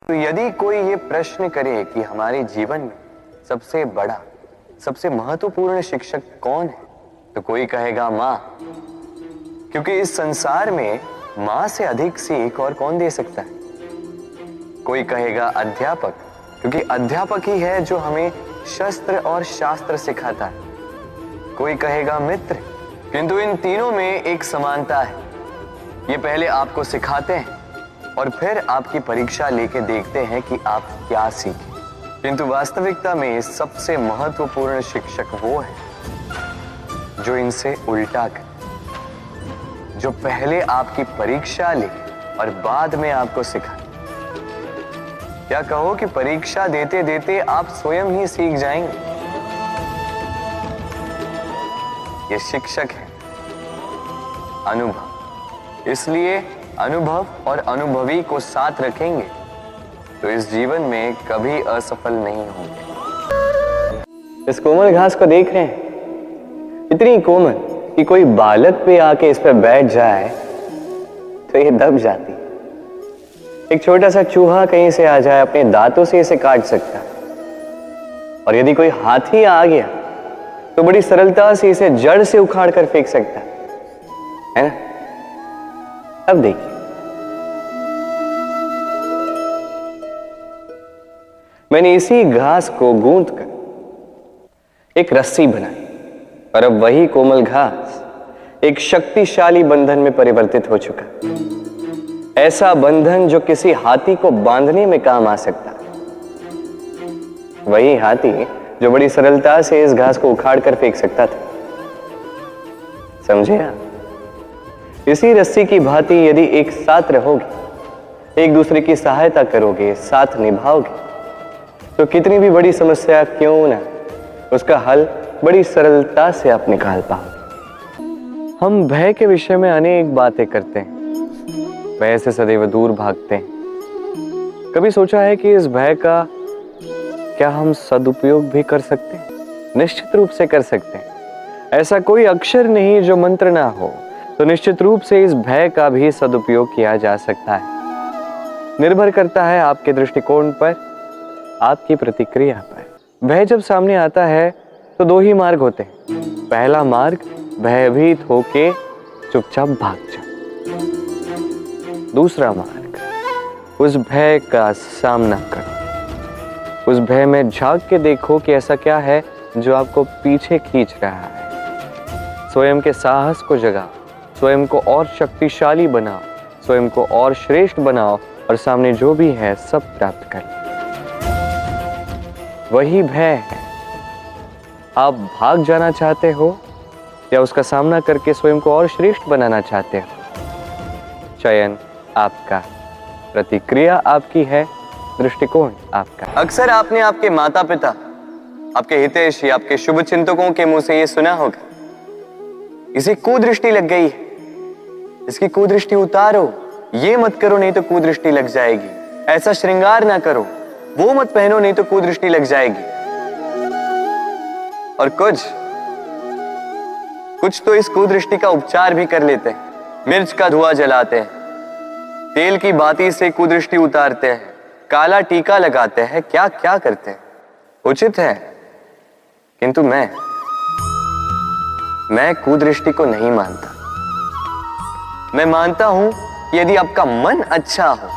तो यदि कोई ये प्रश्न करे कि हमारे जीवन में सबसे बड़ा, सबसे महत्वपूर्ण शिक्षक कौन है, तो कोई कहेगा माँ, क्योंकि इस संसार में माँ से अधिक सीख और कौन दे सकता है। कोई कहेगा अध्यापक, क्योंकि अध्यापक ही है जो हमें शस्त्र और शास्त्र सिखाता है। कोई कहेगा मित्र, किंतु इन तीनों में एक समानता है, ये पहले आपको सिखाते हैं और फिर आपकी परीक्षा लेके देखते हैं कि आप क्या सीखे। किंतु वास्तविकता में सबसे महत्वपूर्ण शिक्षक वो है जो इनसे उल्टा करे, जो पहले आपकी परीक्षा ले और बाद में आपको सिखाए। क्या कहो कि परीक्षा देते देते आप स्वयं ही सीख जाएंगे। ये शिक्षक है अनुभव। इसलिए अनुभव और अनुभवी को साथ रखेंगे तो इस जीवन में कभी असफल नहीं होंगे। इस कोमल घास को देख रहे हैं, इतनी कोमल कि कोई बालक पे आके इस पर बैठ जाए तो ये दब जाती। एक छोटा सा चूहा कहीं से आ जाए, अपने दांतों से इसे काट सकता है, और यदि कोई हाथी आ गया तो बड़ी सरलता से इसे जड़ से उखाड़ कर फेंक सकता है ना। अब देखिए, मैंने इसी घास को गूंथ कर एक रस्सी बनाई और अब वही कोमल घास एक शक्तिशाली बंधन में परिवर्तित हो चुका। ऐसा बंधन जो किसी हाथी को बांधने में काम आ सकता। वही हाथी जो बड़ी सरलता से इस घास को उखाड़ कर फेंक सकता था। समझे आप? इसी रस्सी की भांति यदि एक साथ रहोगे, एक दूसरे की सहायता करोगे, साथ निभाओगे, तो कितनी भी बड़ी समस्या क्यों ना, उसका हल बड़ी सरलता से आप निकाल पाओगे। हम भय के विषय में अनेक बातें करते हैं, भय से सदैव दूर भागते हैं। कभी सोचा है कि इस भय का क्या हम सदुपयोग भी कर सकते हैं? निश्चित रूप से कर सकते हैं। ऐसा कोई अक्षर नहीं जो मंत्र ना हो, तो निश्चित रूप से इस भय का भी सदुपयोग किया जा सकता है। निर्भर करता है आपके दृष्टिकोण पर, आपकी प्रतिक्रिया पर। भय जब सामने आता है तो दो ही मार्ग होते हैं। पहला मार्ग, भयभीत होके चुपचाप भाग जाओ। दूसरा मार्ग, उस भय का सामना करो। उस भय में झांक के देखो कि ऐसा क्या है जो आपको पीछे खींच रहा है। स्वयं के साहस को जगाओ, स्वयं को और शक्तिशाली बनाओ, स्वयं को और श्रेष्ठ बनाओ और सामने जो भी है सब प्राप्त कर लो। वही भय है। आप भाग जाना चाहते हो या उसका सामना करके स्वयं को और श्रेष्ठ बनाना चाहते हो? चयन आपका, प्रतिक्रिया आपकी है, दृष्टिकोण आपका। अक्सर आपने आपके माता पिता, आपके हितैषी, आपके शुभ चिंतकों के मुंह से यह सुना होगा, इसे कुदृष्टि लग गई है, इसकी कुदृष्टि उतारो, ये मत करो नहीं तो कुदृष्टि लग जाएगी, ऐसा श्रृंगार ना करो, वो मत पहनो नहीं तो कुदृष्टि लग जाएगी। और कुछ तो इस कुदृष्टि का उपचार भी कर लेते हैं। मिर्च का धुआं जलाते हैं, तेल की बाती से कुदृष्टि उतारते हैं, काला टीका लगाते हैं, क्या क्या करते हैं। उचित है, किंतु मैं कुदृष्टि को नहीं मानता। मैं मानता हूं कि यदि आपका मन अच्छा हो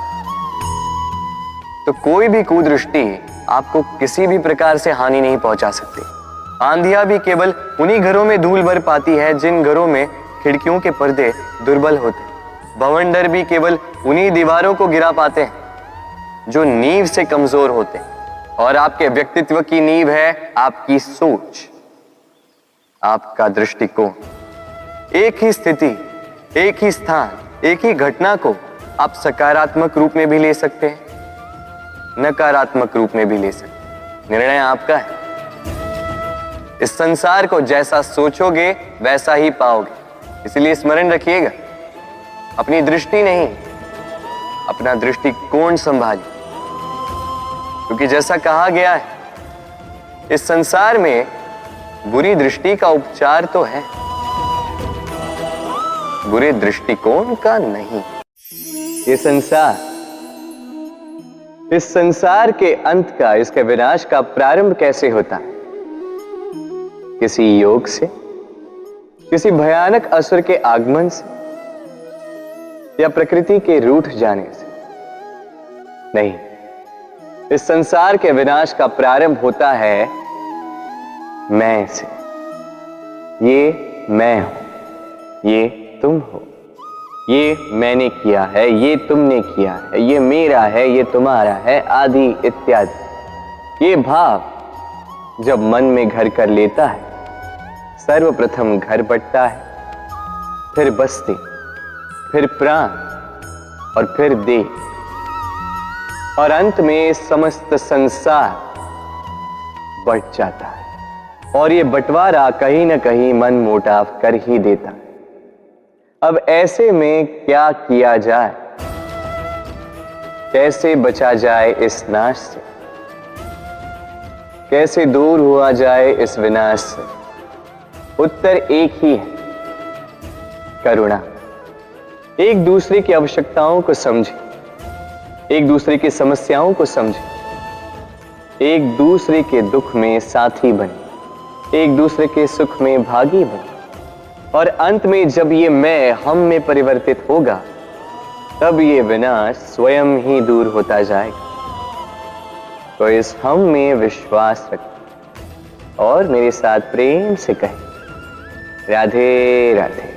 तो कोई भी कुदृष्टि आपको किसी भी प्रकार से हानि नहीं पहुंचा सकती। आंधियां भी केवल उन्हीं घरों में धूल भर पाती है जिन घरों में खिड़कियों के पर्दे दुर्बल होते। भवंडर भी केवल उन्हीं दीवारों को गिरा पाते हैं जो नींव से कमजोर होते हैं। और आपके व्यक्तित्व की नींव है आपकी सोच, आपका दृष्टिकोण। एक ही स्थिति, एक ही स्थान, एक ही घटना को आप सकारात्मक रूप में भी ले सकते हैं, नकारात्मक रूप में भी ले सकते हैं। निर्णय आपका है। इस संसार को जैसा सोचोगे वैसा ही पाओगे। इसलिए स्मरण रखिएगा, अपनी दृष्टि नहीं, अपना दृष्टिकोण संभालिए। क्योंकि जैसा कहा गया है, इस संसार में बुरी दृष्टि का उपचार तो है, बुरे दृष्टिकोण का नहीं। ये संसार इस संसार के अंत का, इसके विनाश का प्रारंभ कैसे होता है? किसी योग से, किसी भयानक असुर के आगमन से, या प्रकृति के रूठ जाने से? नहीं, इस संसार के विनाश का प्रारंभ होता है मैं से। ये मैं हूं, ये तुम हो, ये मैंने किया है, ये तुमने किया है, ये मेरा है, ये तुम्हारा है, आदि इत्यादि। ये भाव जब मन में घर कर लेता है, सर्वप्रथम घर बटता है, फिर बस्ती, फिर प्राण और फिर देह, और अंत में समस्त संसार बट जाता है। और ये बंटवारा कहीं ना कहीं मन मोटाव कर ही देता है। अब ऐसे में क्या किया जाए? कैसे बचा जाए इस नाश से? कैसे दूर हुआ जाए इस विनाश से? उत्तर एक ही है, करुणा। एक दूसरे की आवश्यकताओं को समझे, एक दूसरे की समस्याओं को समझे, एक दूसरे के दुख में साथी बने, एक दूसरे के सुख में भागी बने। और अंत में जब ये मैं हम में परिवर्तित होगा, तब ये विनाश स्वयं ही दूर होता जाएगा। तो इस हम में विश्वास रखें और मेरे साथ प्रेम से कहें, राधे राधे।